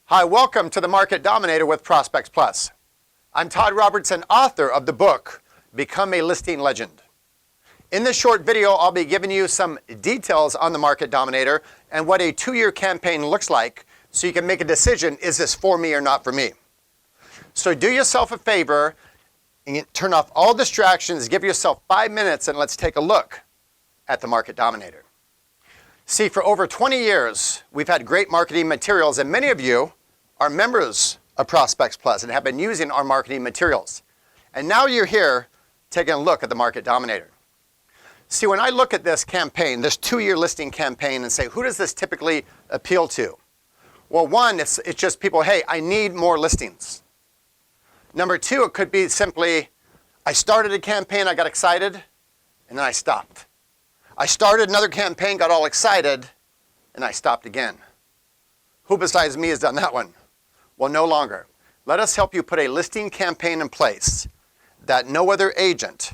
Hi, welcome to the Market Dominator with Prospects Plus. I'm Todd Robertson, author of the book, Become a Listing Legend. In this short video, I'll be giving you some details on the Market Dominator and what a 2-year campaign looks like so you can make a decision, is this for me or not for me? So do yourself a favor and turn off all distractions, give yourself 5 minutes, and let's take a look at the Market Dominator. See, for over 20 years, we've had great marketing materials, and many of you are members of Prospects Plus and have been using our marketing materials. And now you're here taking a look at the Market Dominator. See, when I look at this campaign, this 2-year listing campaign, and say, who does this typically appeal to? Well, one, it's just people, hey, I need more listings. Number two, it could be simply, I started a campaign, I got excited, and then I stopped. I started another campaign, got all excited, and I stopped again. Who besides me has done that one? Well, no longer. Let us help you put a listing campaign in place that no other agent,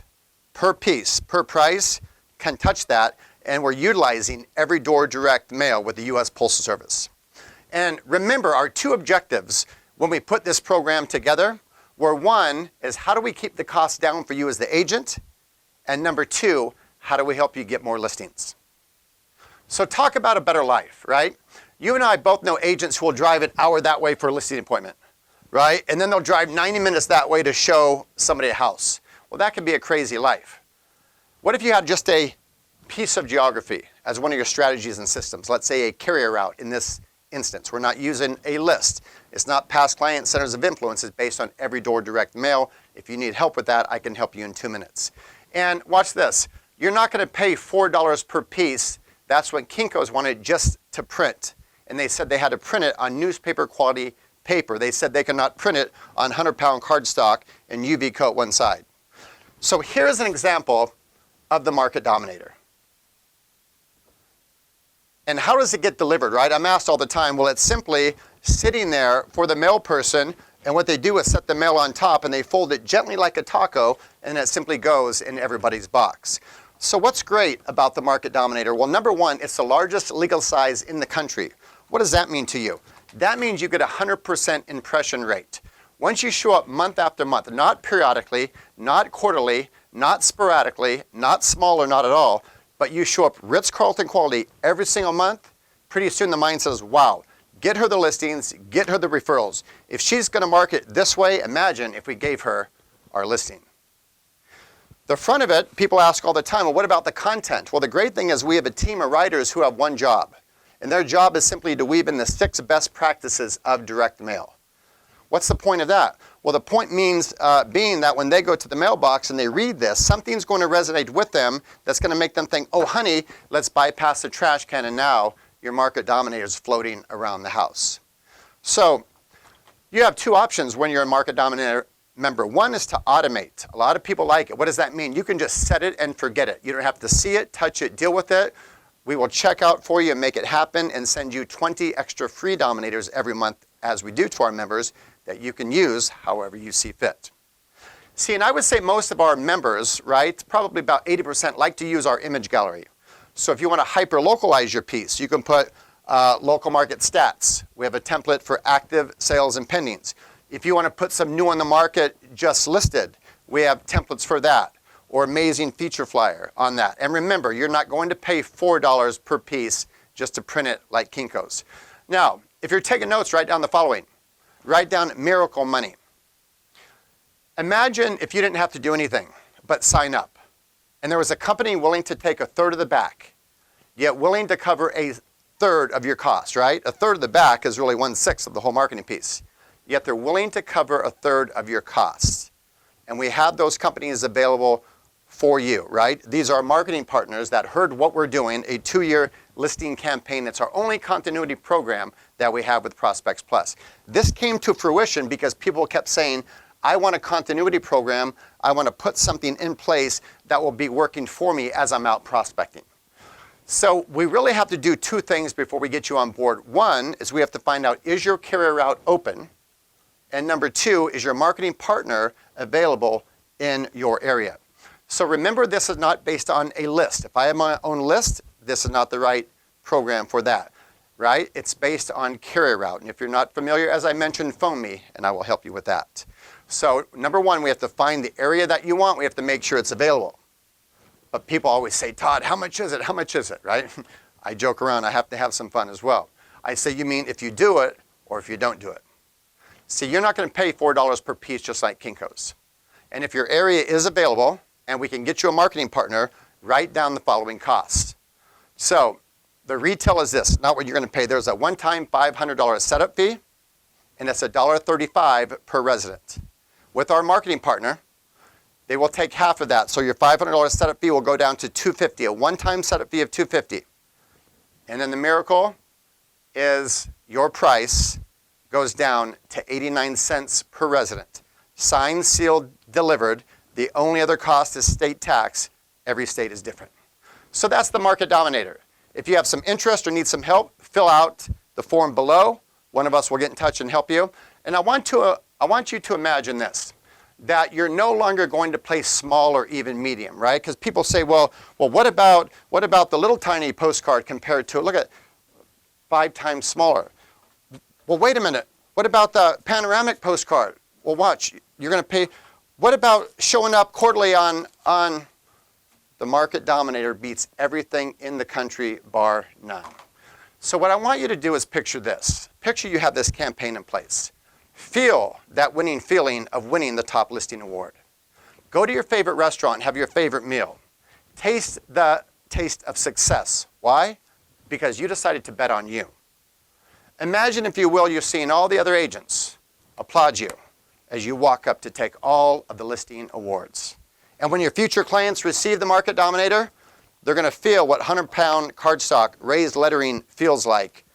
per piece, per price, can touch that, and we're utilizing every door direct mail with the U.S. Postal Service. And remember, our two objectives when we put this program together were, one, is how do we keep the costs down for you as the agent? And number two, how do we help you get more listings? So talk about a better life, right? You and I both know agents who will drive an hour that way for a listing appointment, right? And then they'll drive 90 minutes that way to show somebody a house. Well, that could be a crazy life. What if you had just a piece of geography as one of your strategies and systems? Let's say a carrier route in this instance. We're not using a list. It's not past client centers of influence. It's based on every door direct mail. If you need help with that, I can help you in 2 minutes. And watch this. You're not going to pay $4 per piece. That's what Kinko's wanted just to print. And they said they had to print it on newspaper quality paper. They said they could not print it on 100-pound cardstock and UV coat one side. So here's an example of the Market Dominator. And how does it get delivered, right? I'm asked all the time, well, it's simply sitting there for the mail person, and what they do is set the mail on top and they fold it gently like a taco, and it simply goes in everybody's box. So what's great about the Market Dominator? Well, number one, it's the largest legal size in the country. What does that mean to you? That means you get a 100% impression rate. Once you show up month after month, not periodically, not quarterly, not sporadically, not small or not at all, but you show up Ritz-Carlton quality every single month, pretty soon the mind says, wow, get her the listings, get her the referrals. If she's going to market this way, imagine if we gave her our listing. The front of it, people ask all the time, well, what about the content? Well, the great thing is we have a team of writers who have one job. And their job is simply to weave in the 6 best practices of direct mail. What's the point of that? Well, the point means being that when they go to the mailbox and they read this, something's going to resonate with them that's going to make them think, oh, honey, let's bypass the trash can, and now your Market Dominator is floating around the house. So you have 2 options when you're a Market Dominator member. One is to automate. A lot of people like it. What does that mean? You can just set it and forget it. You don't have to see it, touch it, deal with it. We will check out for you and make it happen and send you 20 extra free Dominators every month, as we do to our members, that you can use however you see fit. See, and I would say most of our members, right, probably about 80% like to use our image gallery. So if you want to hyper-localize your piece, you can put local market stats. We have a template for active sales and pendings. If you want to put some new on the market just listed, we have templates for that, or amazing feature flyer on that. And remember, you're not going to pay $4 per piece just to print it like Kinko's. Now, if you're taking notes, write down the following. Write down miracle money. Imagine if you didn't have to do anything but sign up, and there was a company willing to take 1/3 of the back, yet willing to cover 1/3 of your cost, right? 1/3 of the back is really 1/6 of the whole marketing piece. Yet they're willing to cover 1/3 of your costs. And we have those companies available for you, right? These are marketing partners that heard what we're doing, a 2-year listing campaign. It's our only continuity program that we have with Prospects Plus. This came to fruition because people kept saying, I want a continuity program. I want to put something in place that will be working for me as I'm out prospecting. So we really have to do 2 things before we get you on board. One is we have to find out, is your carrier route open? And number 2, is your marketing partner available in your area? So remember, this is not based on a list. If I have my own list, this is not the right program for that. right? It's based on carrier route. And if you're not familiar, as I mentioned, phone me and I will help you with that. So number one, we have to find the area that you want. We have to make sure it's available. But people always say, Todd, how much is it? How much is it, right? I joke around. I have to have some fun as well. I say, you mean if you do it or if you don't do it? See, you're not going to pay $4 per piece just like Kinko's. And if your area is available and we can get you a marketing partner, write down the following costs. So the retail is this, not what you're going to pay. There's a one-time $500 setup fee, and it's $1.35 per resident. With our marketing partner, they will take half of that. So your $500 setup fee will go down to $250, a one-time setup fee of $250. And then the miracle is your price goes down to 89 cents per resident. Signed, sealed, delivered. The only other cost is state tax. Every state is different. So that's the Market Dominator. If you have some interest or need some help, fill out the form below. One of us will get in touch and help you. And I want you to imagine this, that you're no longer going to play small or even medium, right? Because people say, well, what about the little tiny postcard compared to, look at 5 times smaller. Well, wait a minute. What about the panoramic postcard? Well, watch. You're going to pay. What about showing up quarterly on the Market Dominator beats everything in the country bar none. So what I want you to do is picture this. Picture you have this campaign in place. Feel that winning feeling of winning the top listing award. Go to your favorite restaurant and have your favorite meal. Taste the taste of success. Why? Because you decided to bet on you. Imagine, if you will, you're seeing all the other agents applaud you as you walk up to take all of the listing awards. And when your future clients receive the Market Dominator, they're going to feel what 100-pound cardstock raised lettering feels like,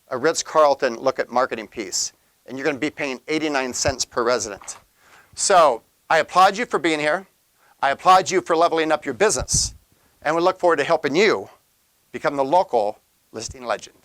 a Ritz-Carlton look at marketing piece. And you're going to be paying 89 cents per resident. So I applaud you for being here. I applaud you for leveling up your business. And we look forward to helping you become the local listing legend.